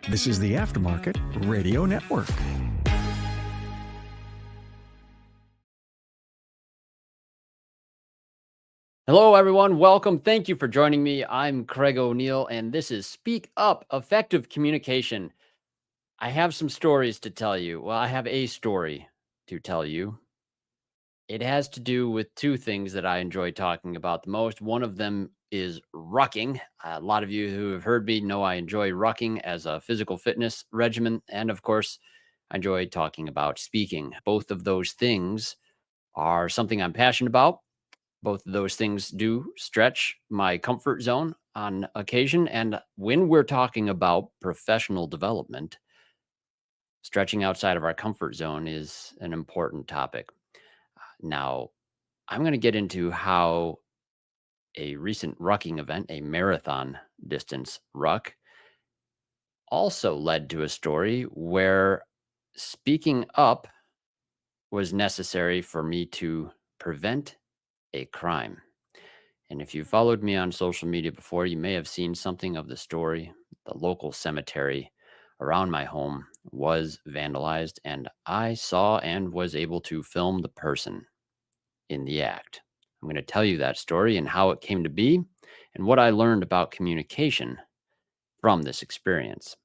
This is the Aftermarket Radio Network. Hello, everyone. Welcome. Thank you for joining me. I'm Craig O'Neill, and this is Speak Up, Effective Communication. I have some stories to tell you. Well, I have a story to tell you. It has to do with two things that I enjoy talking about the most. One of them is rucking. A lot of you who have heard me know I enjoy rucking as a physical fitness regimen. And of course, I enjoy talking about speaking. Both of those things are something I'm passionate about. Both of those things do stretch my comfort zone on occasion. And when we're talking about professional development, stretching outside of our comfort zone is an important topic. Now, I'm going to get into how a recent rucking event, a marathon distance ruck, also led to a story where speaking up was necessary for me to prevent a crime. And if you followed me on social media before, you may have seen something of the story. The local cemetery around my home was vandalized, and I saw and was able to film the person in the act. I'm going to tell you that story and how it came to be and what I learned about communication from this experience.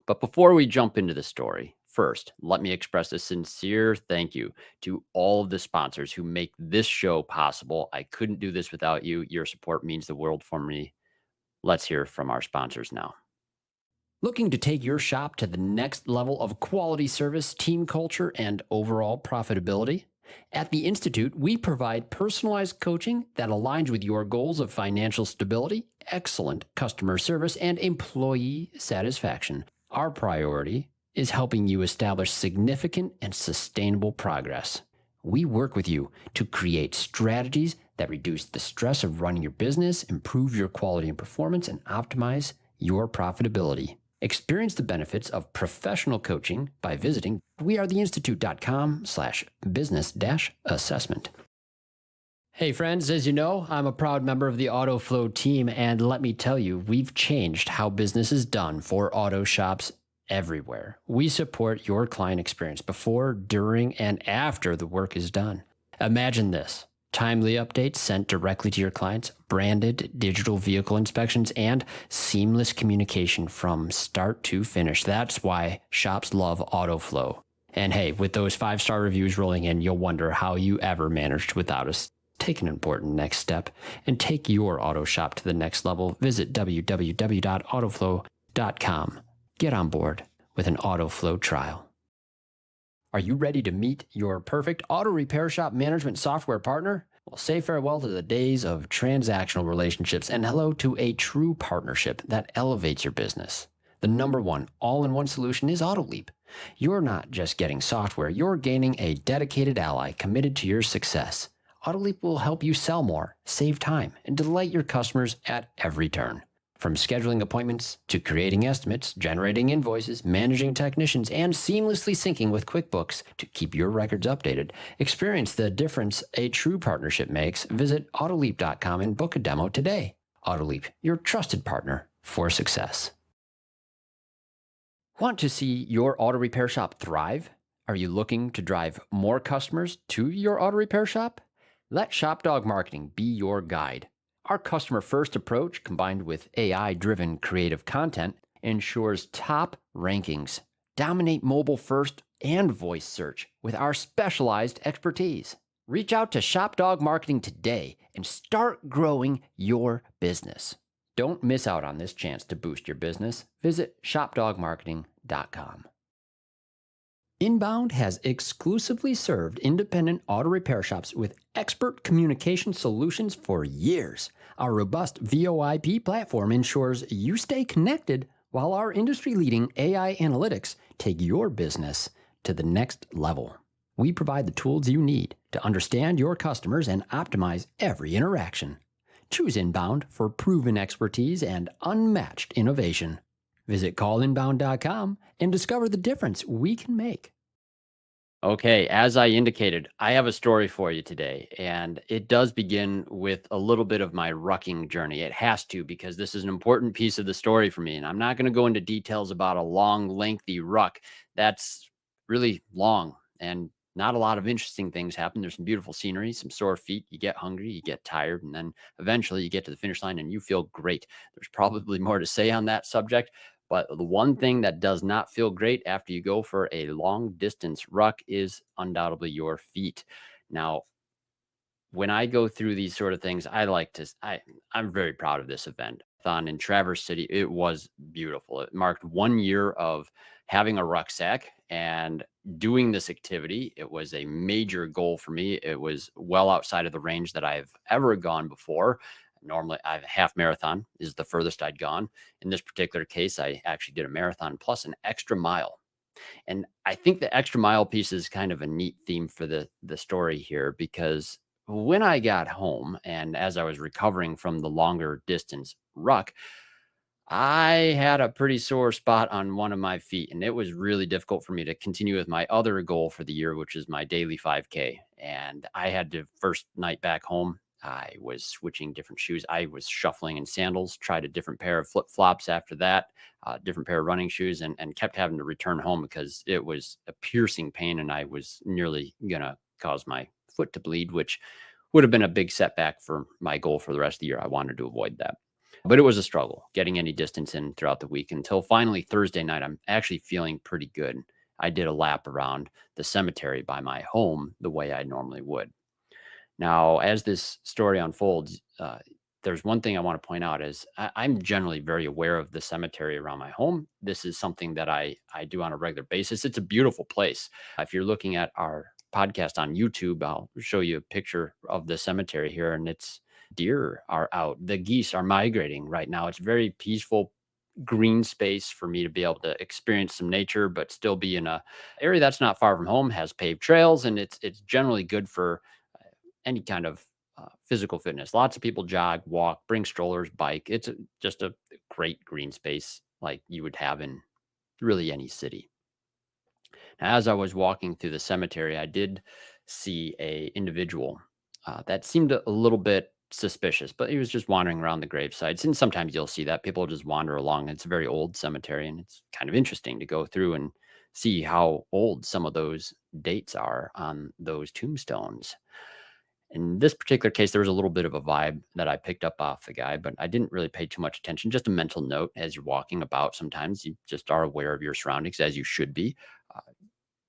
But before we jump into the story, first, let me express a sincere thank you to all of the sponsors who make this show possible. I couldn't do this without you. Your support means the world for me. Let's hear from our sponsors now. Looking to take your shop to the next level of quality service, team culture, and overall profitability? At the Institute, we provide personalized coaching that aligns with your goals of financial stability, excellent customer service, and employee satisfaction. Our priority is helping you establish significant and sustainable progress. We work with you to create strategies that reduce the stress of running your business, improve your quality and performance, and optimize your profitability. Experience the benefits of professional coaching by visiting wearetheinstitute.com/business-assessment. Hey friends, as you know, I'm a proud member of the AutoFlow team, and let me tell you, we've changed how business is done for auto shops everywhere. We support your client experience before, during, and after the work is done. Imagine this: timely updates sent directly to your clients, branded digital vehicle inspections, and seamless communication from start to finish. That's why shops love AutoFlow. And hey, with those 5-star reviews rolling in, you'll wonder how you ever managed without us. Take an important next step and take your auto shop to the next level. Visit www.autoflow.com. Get on board with an AutoFlow trial. Are you ready to meet your perfect auto repair shop management software partner? Well, say farewell to the days of transactional relationships and hello to a true partnership that elevates your business. The #1 all-in-one solution is AutoLeap. You're not just getting software, you're gaining a dedicated ally committed to your success. AutoLeap will help you sell more, save time, and delight your customers at every turn. From scheduling appointments to creating estimates, generating invoices, managing technicians, and seamlessly syncing with QuickBooks to keep your records updated. Experience the difference a true partnership makes. Visit Autoleap.com and book a demo today. Autoleap, your trusted partner for success. Want to see your auto repair shop thrive? Are you looking to drive more customers to your auto repair shop? Let ShopDog Marketing be your guide. Our customer-first approach, combined with AI-driven creative content, ensures top rankings. Dominate mobile first and voice search with our specialized expertise. Reach out to ShopDog Marketing today and start growing your business. Don't miss out on this chance to boost your business. Visit shopdogmarketing.com. Inbound has exclusively served independent auto repair shops with expert communication solutions for years. Our robust VoIP platform ensures you stay connected while our industry-leading AI analytics take your business to the next level. We provide the tools you need to understand your customers and optimize every interaction. Choose Inbound for proven expertise and unmatched innovation. Visit callinbound.com and discover the difference we can make. Okay, as I indicated, I have a story for you today, and it does begin with a little bit of my rucking journey. It has to, because this is an important piece of the story for me. And I'm not going to go into details about a long, lengthy ruck. That's really long and not a lot of interesting things happen. There's some beautiful scenery, some sore feet. You get hungry, you get tired, and then eventually you get to the finish line and you feel great. There's probably more to say on that subject, but the one thing that does not feel great after you go for a long distance ruck is undoubtedly your feet. Now, when I go through these sort of things, I like to, I'm very proud of this event. On in Traverse City, it was beautiful. It marked 1 year of having a rucksack and doing this activity. It was a major goal for me. It was well outside of the range that I've ever gone before. Normally, I've half marathon is the furthest I'd gone. In this particular case, I actually did a marathon plus an extra mile. And I think the extra mile piece is kind of a neat theme for the story here, because when I got home and as I was recovering from the longer distance ruck, I had a pretty sore spot on one of my feet, and it was really difficult for me to continue with my other goal for the year, which is my daily 5K. And I had to, first night back home, I was switching different shoes. I was shuffling in sandals, tried a different pair of flip flops after that, different pair of running shoes, and kept having to return home because it was a piercing pain, and I was nearly going to cause my foot to bleed, which would have been a big setback for my goal for the rest of the year. I wanted to avoid that. But it was a struggle getting any distance in throughout the week until finally Thursday night. I'm actually feeling pretty good. I did a lap around the cemetery by my home the way I normally would. Now, as this story unfolds, there's one thing I want to point out is I'm generally very aware of the cemetery around my home. This is something that I do on a regular basis. It's a beautiful place. If you're looking at our podcast on YouTube, I'll show you a picture of the cemetery here, and it's deer are out. The geese are migrating right now. It's very peaceful green space for me to be able to experience some nature, but still be in a area that's not far from home, has paved trails, and it's generally good for any kind of physical fitness. Lots of people jog, walk, bring strollers, bike. Just a great green space like you would have in really any city. Now, as I was walking through the cemetery, I did see a individual that seemed a little bit suspicious, but he was just wandering around the grave sites. And sometimes you'll see that people just wander along. It's a very old cemetery, and it's kind of interesting to go through and see how old some of those dates are on those tombstones. In this particular case, there was a little bit of a vibe that I picked up off the guy, but I didn't really pay too much attention. Just a mental note as you're walking about. Sometimes you just are aware of your surroundings, as you should be, uh,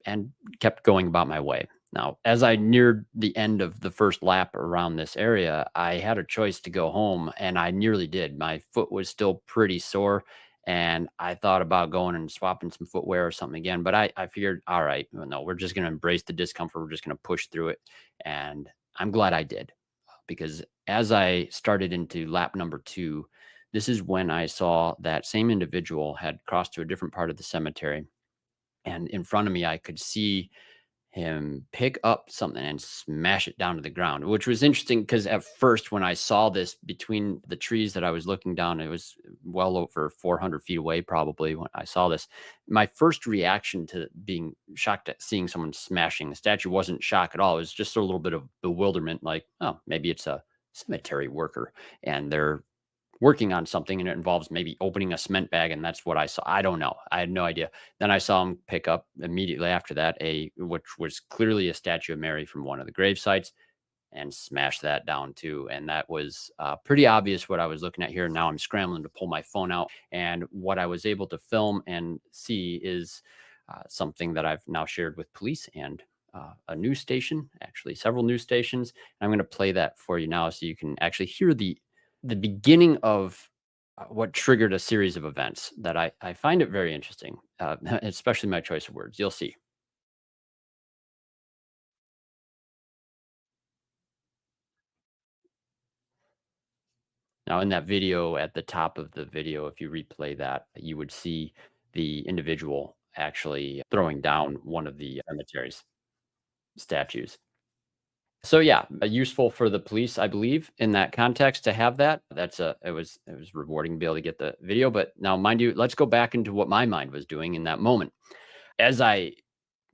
and kept going about my way. Now, as I neared the end of the first lap around this area, I had a choice to go home, and I nearly did. My foot was still pretty sore, and I thought about going and swapping some footwear or something again. But I figured, all right, well, no, we're just going to embrace the discomfort. We're just going to push through it. And I'm glad I did, because as I started into lap number two, this is when I saw that same individual had crossed to a different part of the cemetery. And in front of me, I could see him pick up something and smash it down to the ground, which was interesting because at first, when I saw this between the trees that I was looking down, it was well over 400 feet away, probably when I saw this. My first reaction to being shocked at seeing someone smashing the statue wasn't shock at all. It was just a little bit of bewilderment, like, oh, maybe it's a cemetery worker and they're working on something and it involves maybe opening a cement bag, and that's what I saw. I don't know. I had no idea. Then I saw him pick up immediately after that a which was clearly a statue of Mary from one of the grave sites, and smash that down too. And that was pretty obvious what I was looking at here. Now I'm scrambling to pull my phone out, and what I was able to film and see is something that I've now shared with police and a news station, actually several news stations. I'm going to play that for you now so you can actually hear the beginning of what triggered a series of events that I find it very interesting, especially my choice of words. You'll see. Now, in that video, at the top of the video, if you replay that, you would see the individual actually throwing down one of the cemetery's statues. So yeah, useful for the police, I believe, in that context to have that. It was rewarding to be able to get the video. But now, mind you, let's go back into what my mind was doing in that moment. As I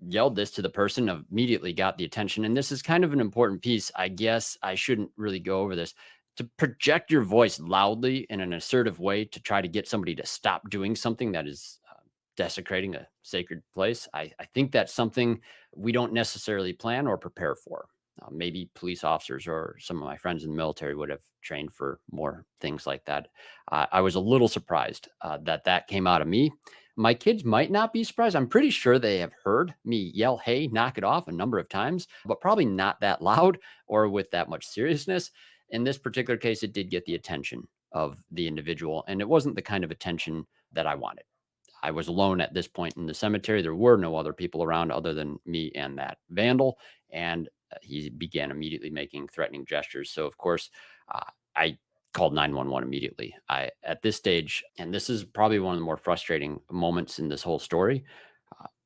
yelled this to the person, immediately got the attention. And this is kind of an important piece. I guess I shouldn't really go over this. To project your voice loudly in an assertive way to try to get somebody to stop doing something that is desecrating a sacred place. I think that's something we don't necessarily plan or prepare for. Maybe police officers or some of my friends in the military would have trained for more things like that. I was a little surprised that that came out of me. My kids might not be surprised. I'm pretty sure they have heard me yell, "Hey, knock it off," a number of times, but probably not that loud or with that much seriousness. In this particular case, it did get the attention of the individual, and it wasn't the kind of attention that I wanted. I was alone at this point in the cemetery. There were no other people around other than me and that vandal. And he began immediately making threatening gestures. So, of course, I called 911 immediately. At this stage, and this is probably one of the more frustrating moments in this whole story,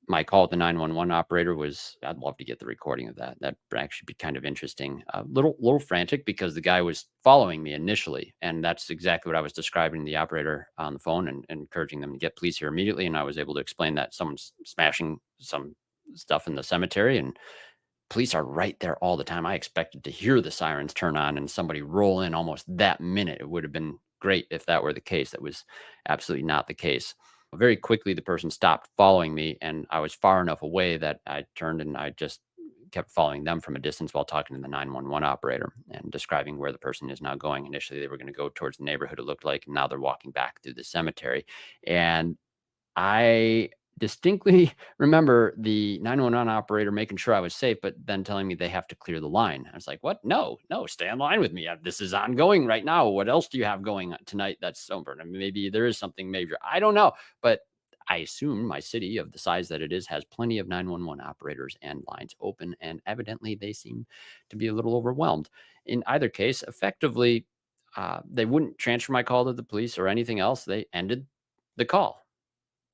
my call with the 911 operator was, I'd love to get the recording of that. That'd actually be kind of interesting. A little frantic because the guy was following me initially. And that's exactly what I was describing to the operator on the phone and encouraging them to get police here immediately. And I was able to explain that someone's smashing some stuff in the cemetery and police are right there all the time. I expected to hear the sirens turn on and somebody roll in almost that minute. It would have been great if that were the case. That was absolutely not the case. Very quickly, the person stopped following me, and I was far enough away that I turned and I just kept following them from a distance while talking to the 911 operator and describing where the person is now going. Initially, they were going to go towards the neighborhood, it looked like, and now they're walking back through the cemetery. And I distinctly remember the 911 operator making sure I was safe, but then telling me they have to clear the line. I was like, "What? No, no, stay in line with me. This is ongoing right now. What else do you have going on tonight that's sober? I mean, maybe there is something major. I don't know." But I assume my city, of the size that it is, has plenty of 911 operators and lines open, and evidently they seem to be a little overwhelmed. In either case, effectively, they wouldn't transfer my call to the police or anything else. They ended the call.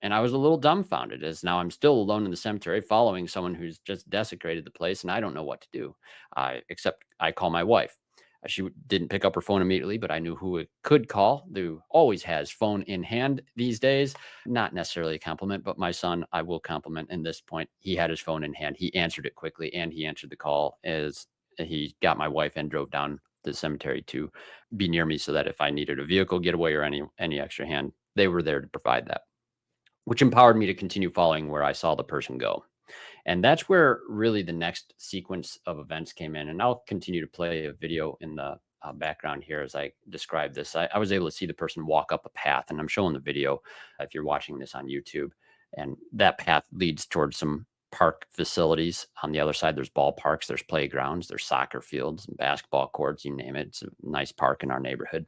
And I was a little dumbfounded as now I'm still alone in the cemetery following someone who's just desecrated the place and I don't know what to do. Except I call my wife. She didn't pick up her phone immediately, but I knew who it could call, who always has phone in hand these days. Not necessarily a compliment, but my son, I will compliment in this point. He had his phone in hand. He answered it quickly and he answered the call as he got my wife and drove down to the cemetery to be near me so that if I needed a vehicle getaway or any extra hand, they were there to provide that, which empowered me to continue following where I saw the person go. And that's where really the next sequence of events came in. And I'll continue to play a video in the background here as I describe this. I was able to see the person walk up a path, and I'm showing the video if you're watching this on YouTube. And that path leads towards some park facilities. On the other side, there's ballparks, there's playgrounds, there's soccer fields, and basketball courts, you name it. It's a nice park in our neighborhood.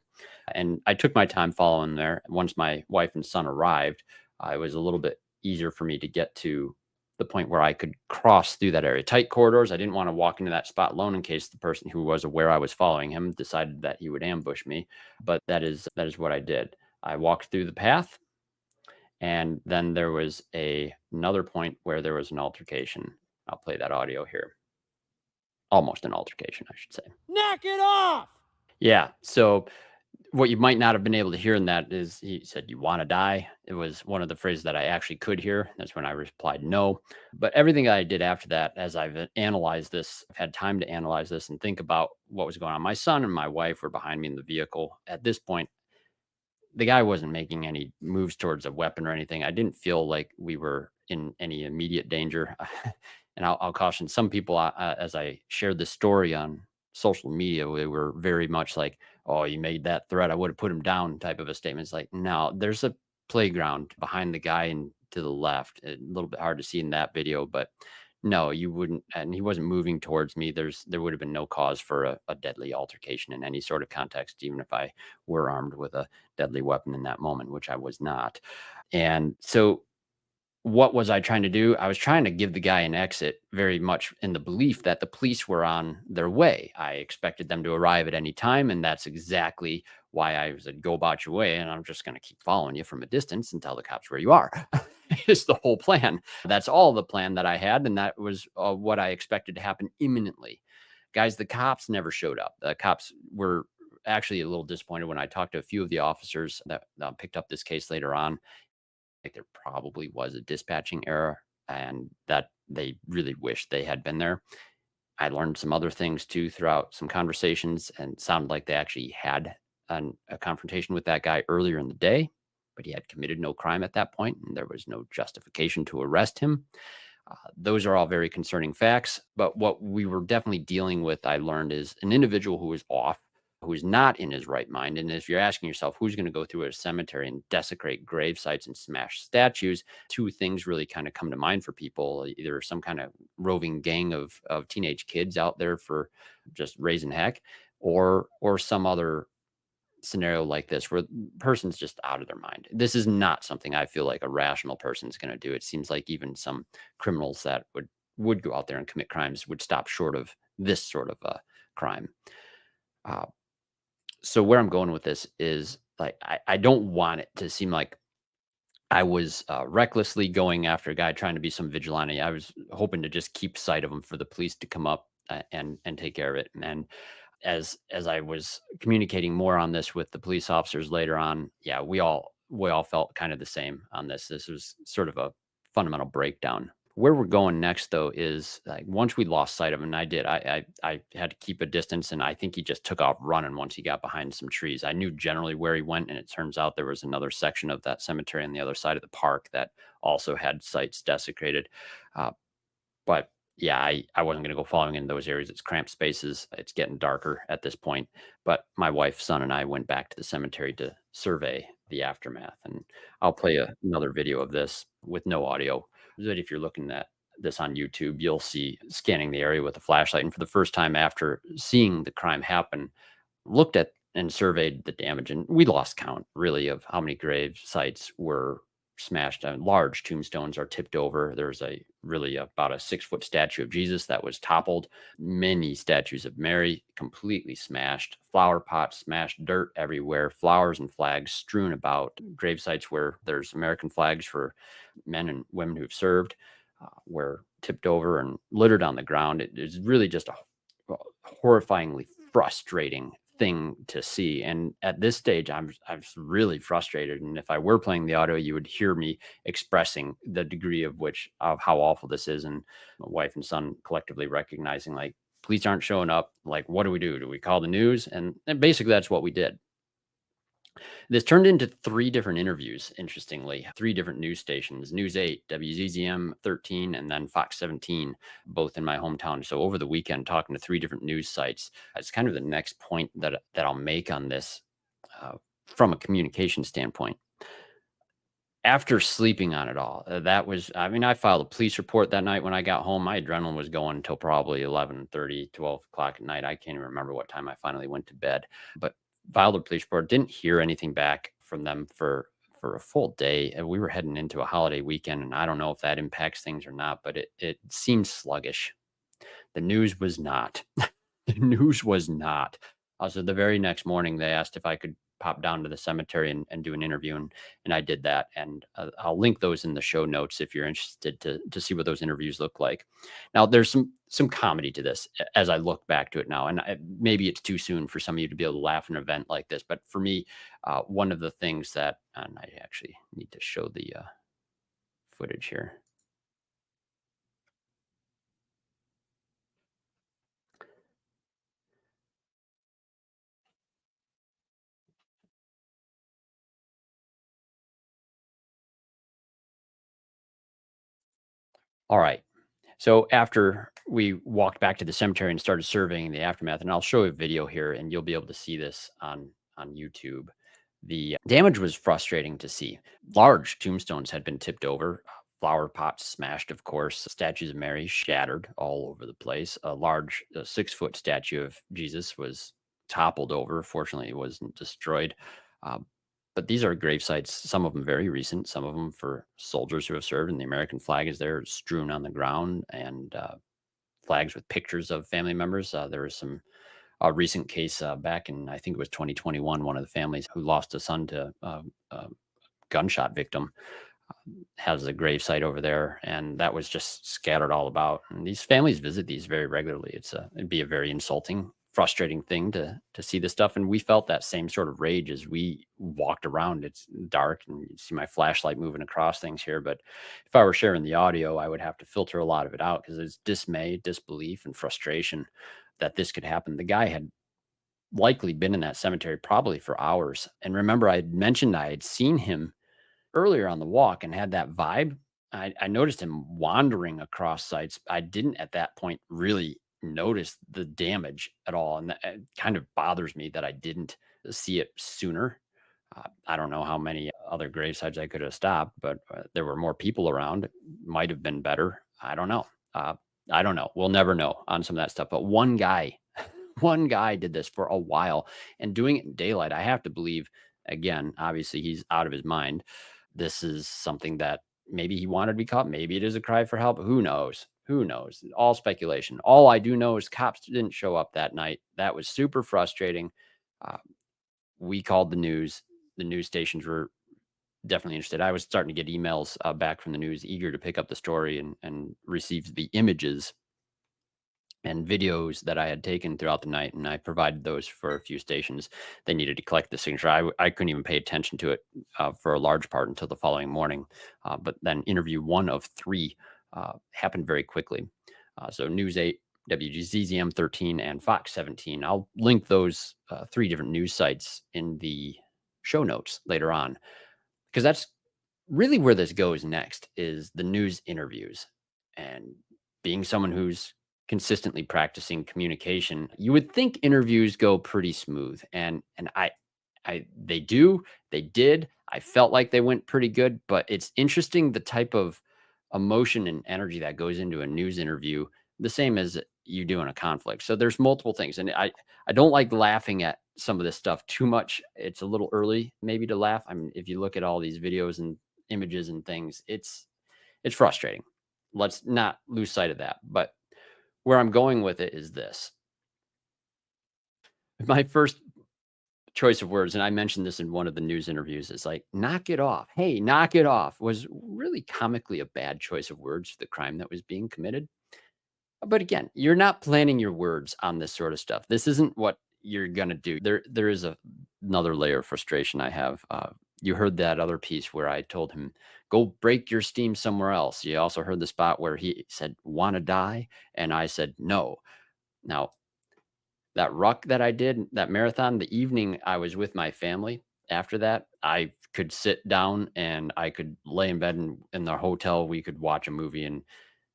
And I took my time following there. Once my wife and son arrived, it was a little bit easier for me to get to the point where I could cross through that area. Tight corridors. I didn't want to walk into that spot alone in case the person who was aware I was following him decided that he would ambush me. But that is what I did. I walked through the path, and then there was another point where there was an altercation. I'll play that audio here. Almost an altercation, I should say. Knock it off! Yeah. So what you might not have been able to hear in that is he said, "You want to die?" It was one of the phrases that I actually could hear. That's when I replied no. But everything I did after that, as I've analyzed this, I've had time to analyze this and think about what was going on. My son and my wife were behind me in the vehicle. At this point, the guy wasn't making any moves towards a weapon or anything. I didn't feel like we were in any immediate danger. And I'll caution some people, as I shared this story on social media, we were very much like, "Oh, you made that threat. I would have put him down," type of a statement. It's like, no, there's a playground behind the guy and to the left. A little bit hard to see in that video, but no, you wouldn't. And he wasn't moving towards me. There would have been no cause for a deadly altercation in any sort of context, even if I were armed with a deadly weapon in that moment, which I was not. And so what was I trying to do? I was trying to give the guy an exit very much in the belief that the police were on their way. I expected them to arrive at any time, and that's exactly why I said, "Go about your way, and I'm just going to keep following you from a distance and tell the cops where you are." It's the whole plan. That's all the plan that I had, and that was what I expected to happen imminently. Guys, the cops never showed up. The cops were actually a little disappointed when I talked to a few of the officers that picked up this case later on. Like there probably was a dispatching error, and that they really wish they had been there. I learned some other things too throughout some conversations, and it sounded like they actually had a confrontation with that guy earlier in the day, but he had committed no crime at that point, and there was no justification to arrest him. Those are all very concerning facts. But what we were definitely dealing with, I learned, is an individual who is off, who is not in his right mind. And if you're asking yourself who's going to go through a cemetery and desecrate grave sites and smash statues, two things really kind of come to mind for people: either some kind of roving gang of teenage kids out there for just raising heck, or some other scenario like this where the person's just out of their mind. This is not something I feel like a rational person's going to do. It seems like even some criminals that would go out there and commit crimes would stop short of this sort of a crime. Uh, so where I'm going with this is like I don't want it to seem like I was recklessly going after a guy trying to be some vigilante. I was hoping to just keep sight of him for the police to come up and take care of it. And as I was communicating more on this with the police officers later on, yeah, we all felt kind of the same on this. This was sort of a fundamental breakdown. Where we're going next, though, is like once we lost sight of him, and I did, I had to keep a distance, and I think he just took off running once he got behind some trees. I knew generally where he went, and it turns out there was another section of that cemetery on the other side of the park that also had sites desecrated. Uh, but yeah, I wasn't gonna go following in those areas. It's cramped spaces. It's getting darker at this point. But my wife, son, and I went back to the cemetery to survey the aftermath. And I'll play another video of this with no audio. That if you're looking at this on YouTube, you'll see scanning the area with a flashlight. And for the first time after seeing the crime happen, looked at and surveyed the damage, and we lost count really of how many grave sites were smashed. Large tombstones are tipped over. There's a really about a 6 foot statue of Jesus that was toppled. Many statues of Mary completely smashed. Flower pots smashed. Dirt everywhere. Flowers and flags strewn about. Grave sites where there's American flags for men and women who've served were tipped over and littered on the ground. It is really just a horrifyingly frustrating thing to see. And at this stage, I'm really frustrated. And if I were playing the audio, you would hear me expressing the degree of how awful this is, and my wife and son collectively recognizing like police aren't showing up. Like, what do we do? Do we call the news? And basically, that's what we did. This turned into 3 different interviews, interestingly, 3 different news stations: News 8, WZZM 13, and then Fox 17, both in my hometown. So over the weekend, talking to 3 different news sites. It's kind of the next point that I'll make on this from a communication standpoint. After sleeping on it all, that was I mean, I filed a police report that night when I got home. My adrenaline was going until probably 11:30, 12 o'clock at night. I can't even remember what time I finally went to bed, but filed a police report, didn't hear anything back from them for a full day. And we were heading into a holiday weekend, and I don't know if that impacts things or not, but it seemed sluggish. The news was not. The news was not. So the very next morning, they asked if I could pop down to the cemetery and do an interview, and I did that. And I'll link those in the show notes if you're interested to see what those interviews look like. Now, there's some comedy to this as I look back to it now, and maybe it's too soon for some of you to be able to laugh at an event like this, but for me, one of the things that, and I actually need to show the footage here. All right. So after we walked back to the cemetery and started surveying the aftermath, and I'll show you a video here, and you'll be able to see this on YouTube. The damage was frustrating to see. Large tombstones had been tipped over, flower pots smashed, of course, statues of Mary shattered all over the place. A large 6 foot statue of Jesus was toppled over. Fortunately, it wasn't destroyed. Uh, but these are grave sites, some of them very recent, some of them for soldiers who have served, and the American flag is there strewn on the ground, and flags with pictures of family members. There was some a recent case back in, I think it was 2021. One of the families who lost a son to a gunshot victim has a grave site over there, and that was just scattered all about. And these families visit these very regularly. It'd be a very insulting frustrating thing to see this stuff. And we felt that same sort of rage as we walked around. It's dark and you see my flashlight moving across things here. But if I were sharing the audio, I would have to filter a lot of it out because it's dismay, disbelief, and frustration that this could happen. The guy had likely been in that cemetery probably for hours. And remember, I had mentioned I had seen him earlier on the walk and had that vibe. I noticed him wandering across sites. I didn't at that point really notice the damage at all. And that it kind of bothers me that I didn't see it sooner. I don't know how many other grave sites I could have stopped, but there were more people around. It might have been better. I don't know. Uh, I don't know. We'll never know on some of that stuff. But one guy, one guy did this for a while and doing it in daylight. I have to believe, again, obviously he's out of his mind. This is something that maybe he wanted to be caught. Maybe it is a cry for help. Who knows? Who knows? All speculation. All I do know is cops didn't show up that night. That was super frustrating. Uh, we called the news. The news stations were definitely interested. I was starting to get emails back from the news, eager to pick up the story and receive the images and videos that I had taken throughout the night, and I provided those for a few stations. They needed to collect the signature. I couldn't even pay attention to it for a large part until the following morning. But then interview 1 of 3 happened very quickly. So News 8, WGZM 13, and Fox 17. I'll link those 3 different news sites in the show notes later on, because that's really where this goes next is the news interviews. And being someone who's consistently practicing communication, you would think interviews go pretty smooth. And they do, they did. I felt like they went pretty good, but it's interesting the type of emotion and energy that goes into a news interview, the same as you do in a conflict. So there's multiple things. And I don't like laughing at some of this stuff too much. It's a little early maybe to laugh. I mean, if you look at all these videos and images and things, it's frustrating. Let's not lose sight of that. But where I'm going with it is this. My first choice of words, and I mentioned this in one of the news interviews, is like, knock it off. Hey, knock it off was really comically a bad choice of words for the crime that was being committed. But again, you're not planning your words on this sort of stuff. This isn't what you're gonna do. There is another layer of frustration I have. You heard that other piece where I told him, "Go break your steam somewhere else." You also heard the spot where he said, "Want to die?" And I said, "No." Now, that ruck that I did, that marathon, the evening I was with my family after that, I could sit down and I could lay in bed in the hotel. We could watch a movie. And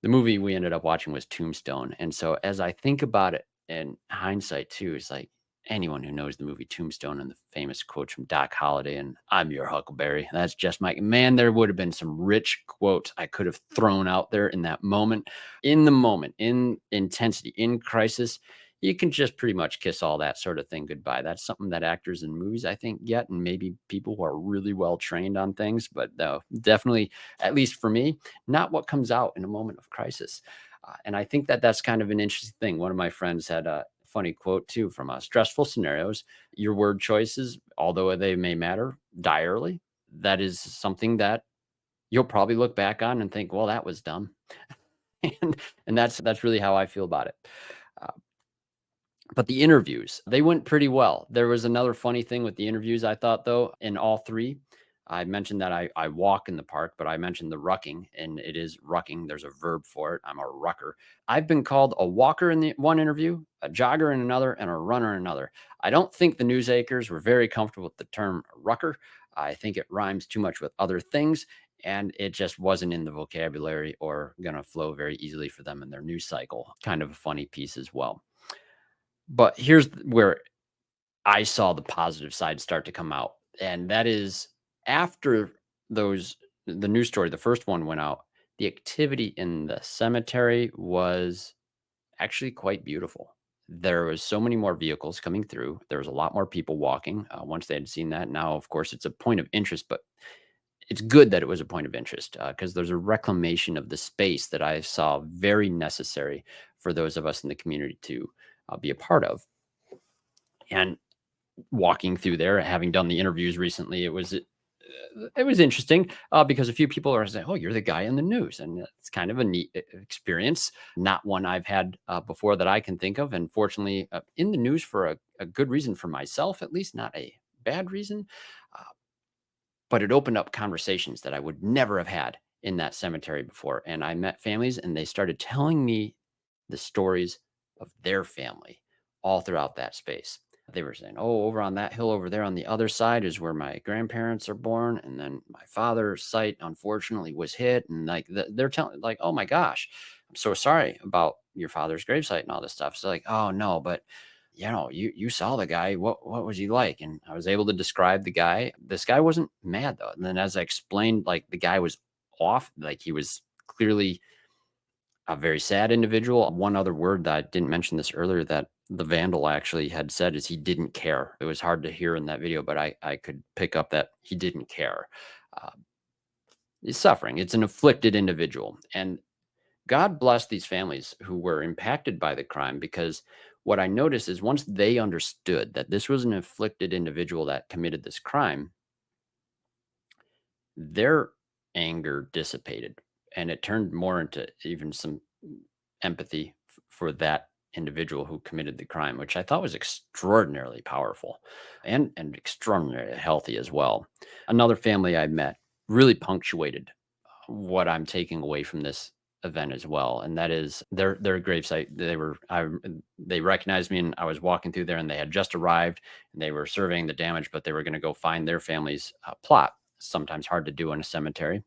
the movie we ended up watching was Tombstone. And so as I think about it in hindsight too, it's like anyone who knows the movie Tombstone and the famous quotes from Doc Holliday and "I'm your Huckleberry." That's just my man. There would have been some rich quotes I could have thrown out there in that moment, in intensity, in crisis. You can just pretty much kiss all that sort of thing goodbye. That's something that actors in movies, I think, get, and maybe people who are really well trained on things, but definitely, at least for me, not what comes out in a moment of crisis. And I think that that's kind of an interesting thing. One of my friends had a funny quote too from stressful scenarios. Your word choices, although they may matter direly, that is something that you'll probably look back on and think, well, that was dumb. And that's really how I feel about it. Uh, but the interviews, they went pretty well. There was another funny thing with the interviews, I thought, though, in all 3. I mentioned that I walk in the park, but I mentioned the rucking, and it is rucking. There's a verb for it. I'm a rucker. I've been called a walker in the one interview, a jogger in another, and a runner in another. I don't think the news anchors were very comfortable with the term rucker. I think it rhymes too much with other things, and it just wasn't in the vocabulary or going to flow very easily for them in their news cycle. Kind of a funny piece as well. But here's where I saw the positive side start to come out, and that is after the news story, the first one went out, the activity in the cemetery was actually quite beautiful. There was so many more vehicles coming through. There was a lot more people walking, once they had seen that. Now, of course, it's a point of interest, but it's good that it was a point of interest, because there's a reclamation of the space that I saw very necessary for those of us in the community to, be a part of. And walking through there, having done the interviews recently, it was it was interesting because a few people are saying, "Oh, you're the guy in the news," and it's kind of a neat experience. Not one I've had before that I can think of, and fortunately, in the news for a good reason for myself, at least not a bad reason. Uh, but it opened up conversations that I would never have had in that cemetery before, and I met families, and they started telling me the stories of their family all throughout that space. They were saying, "Oh, over on that hill over there on the other side is where my grandparents are born, and then my father's site unfortunately was hit." And like they're telling, like, "Oh my gosh, I'm so sorry about your father's gravesite and all this stuff." So like, "Oh no, but you saw the guy. What was he like?" And I was able to describe the guy. This guy wasn't mad though. And then as I explained, like the guy was off, like he was clearly a very sad individual. One other word that I didn't mention this earlier that the vandal actually had said is he didn't care. It was hard to hear in that video, but I could pick up that he didn't care. Uh, he's suffering. It's an afflicted individual. And God bless these families who were impacted by the crime because what I noticed is once they understood that this was an afflicted individual that committed this crime, their anger dissipated and it turned more into even some empathy for that individual who committed the crime, which I thought was extraordinarily powerful and extraordinarily healthy as well. Another family I met really punctuated what I'm taking away from this event as well, and that is their gravesite. They recognized me, and I was walking through there, and they had just arrived, and they were surveying the damage, but they were going to go find their family's plot. Sometimes hard to do in a cemetery,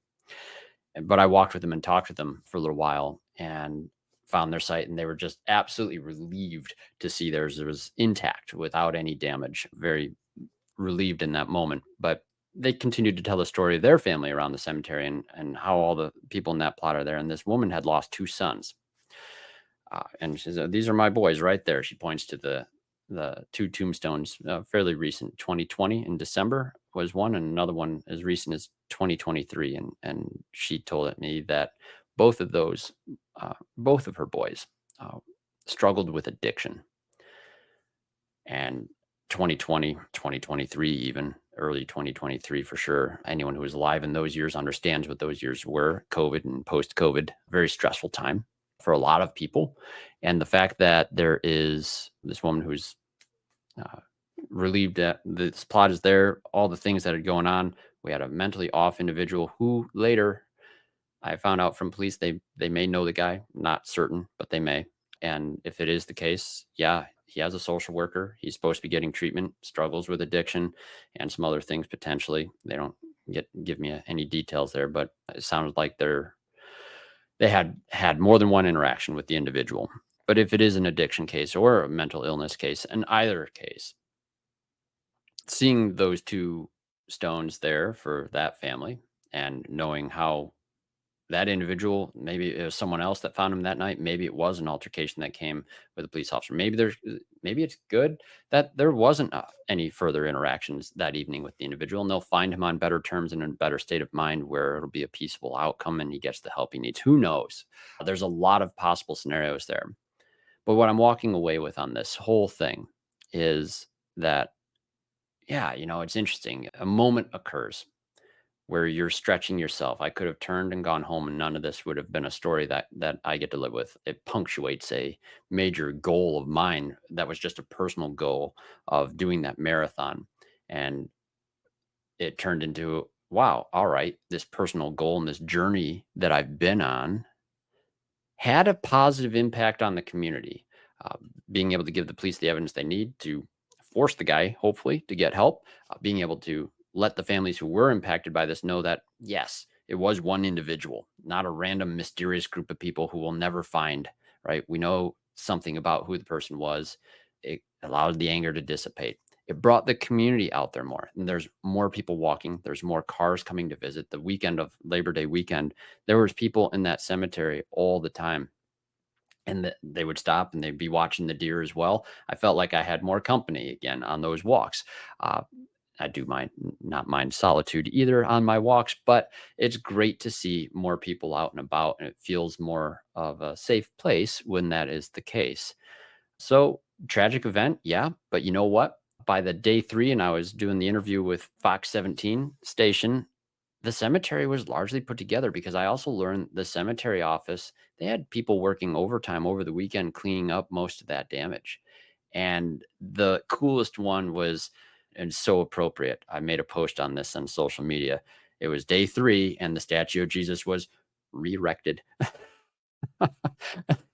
but I walked with them and talked with them for a little while, and found their site, and they were just absolutely relieved to see theirs was intact without any damage. Very relieved in that moment. But they continued to tell the story of their family around the cemetery and how all the people in that plot are there. And this woman had lost two sons. And she said, "These are my boys right there." She points to the two tombstones, fairly recent. 2020 in December was one, and another one as recent as 2023. And she told me that both of those, both of her boys, uh, struggled with addiction. And 2020, 2023, even early 2023 for sure. Anyone who was alive in those years understands what those years were. COVID and post COVID, very stressful time for a lot of people. And the fact that there is this woman who's uh, relieved that this plot is there, all the things that are going on. We had a mentally off individual who later I found out from police they may know the guy, not certain, but they may. And if it is the case, yeah, he has a social worker. He's supposed to be getting treatment, struggles with addiction and some other things potentially. They don't give me any details there, but it sounds like they had more than one interaction with the individual. But if it is an addiction case or a mental illness case, in either case, seeing those two stones there for that family and knowing how that individual, maybe it was someone else that found him that night. Maybe it was an altercation that came with a police officer. Maybe it's good that there wasn't any further interactions that evening with the individual, and they'll find him on better terms and in a better state of mind where it'll be a peaceful outcome and he gets the help he needs. Who knows? There's a lot of possible scenarios there. But what I'm walking away with on this whole thing is that, yeah, it's interesting. A moment occurs where you're stretching yourself. I could have turned and gone home and none of this would have been a story that I get to live with. It punctuates a major goal of mine that was just a personal goal of doing that marathon. And it turned into, wow, all right, this personal goal and this journey that I've been on had a positive impact on the community. Uh, Being able to give the police the evidence they need to force the guy, hopefully, to get help, being able to let the families who were impacted by this know that, yes, it was one individual, not a random mysterious group of people who we'll never find, right? We know something about who the person was. It allowed the anger to dissipate. It brought the community out there more. And there's more people walking. There's more cars coming to visit. The weekend of Labor Day weekend, there was people in that cemetery all the time, and they would stop and they'd be watching the deer as well. I felt like I had more company again on those walks. uh, I do not mind solitude either on my walks, but it's great to see more people out and about, and it feels more of a safe place when that is the case. So tragic event, yeah, but you know what, by the day 3 and I was doing the interview with Fox 17 station, the cemetery was largely put together because I also learned the cemetery office, they had people working overtime over the weekend cleaning up most of that damage. And the coolest one was, and so appropriate, I made a post on this on social media. It was day 3 and the statue of Jesus was re-erected.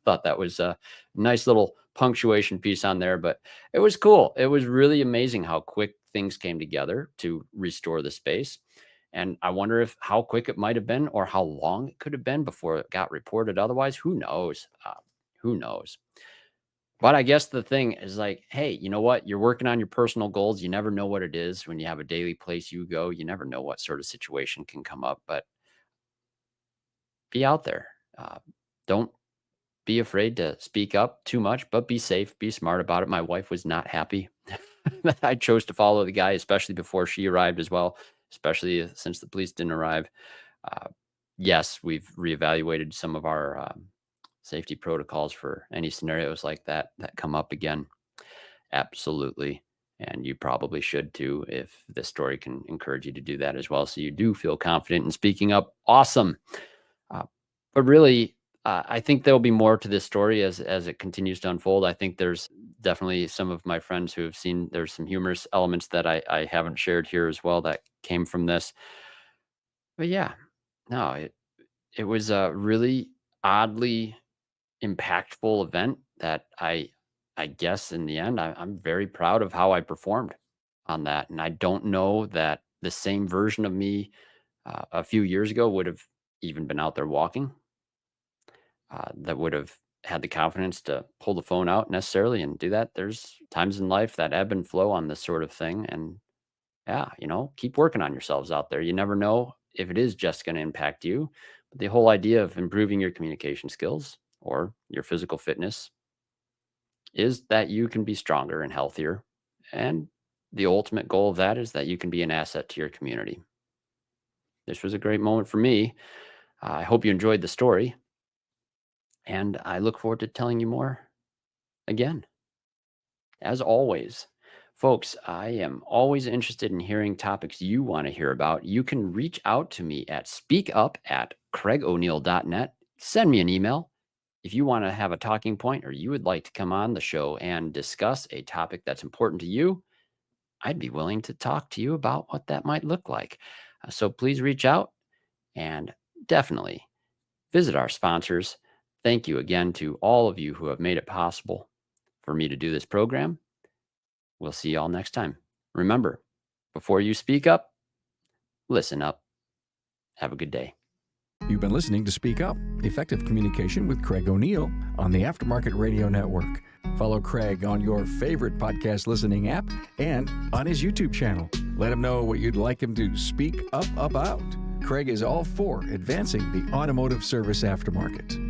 Thought that was a nice little punctuation piece on there, but it was cool. It was really amazing how quick things came together to restore the space. And I wonder if how quick it might have been or how long it could have been before it got reported. Otherwise, who knows? Who knows? But I guess the thing is like, hey, you know what? You're working on your personal goals. You never know what it is when you have a daily place you go. You never know what sort of situation can come up, but be out there. Don't be afraid to speak up too much, but be safe, be smart about it. My wife was not happy that I chose to follow the guy, especially before she arrived as well, especially since the police didn't arrive. Uh, yes, we've reevaluated some of our safety protocols for any scenarios like that that come up again. Absolutely. And you probably should too, if this story can encourage you to do that as well. So you do feel confident in speaking up. Awesome. Uh, but really, I think there'll be more to this story as it continues to unfold. I think there's definitely some of my friends who have seen there's some humorous elements that I haven't shared here as well that came from this. But yeah, no, it was a really oddly impactful event that I guess in the end I'm very proud of how I performed on that. And I don't know that the same version of me a few years ago would have even been out there walking. That would have had the confidence to pull the phone out necessarily and do that. There's times in life that ebb and flow on this sort of thing. And yeah, keep working on yourselves out there. You never know if it is just going to impact you. But the whole idea of improving your communication skills or your physical fitness is that you can be stronger and healthier. And the ultimate goal of that is that you can be an asset to your community. This was a great moment for me. I hope you enjoyed the story. And I look forward to telling you more again. As always, folks, I am always interested in hearing topics you want to hear about. You can reach out to me at speakup@craigoneal.net. Send me an email. If you want to have a talking point or you would like to come on the show and discuss a topic that's important to you, I'd be willing to talk to you about what that might look like. So please reach out and definitely visit our sponsors. Thank you again to all of you who have made it possible for me to do this program. We'll see you all next time. Remember, before you speak up, listen up. Have a good day. You've been listening to Speak Up, Effective Communication with Craig O'Neill on the Aftermarket Radio Network. Follow Craig on your favorite podcast listening app and on his YouTube channel. Let him know what you'd like him to speak up about. Craig is all for advancing the automotive service aftermarket.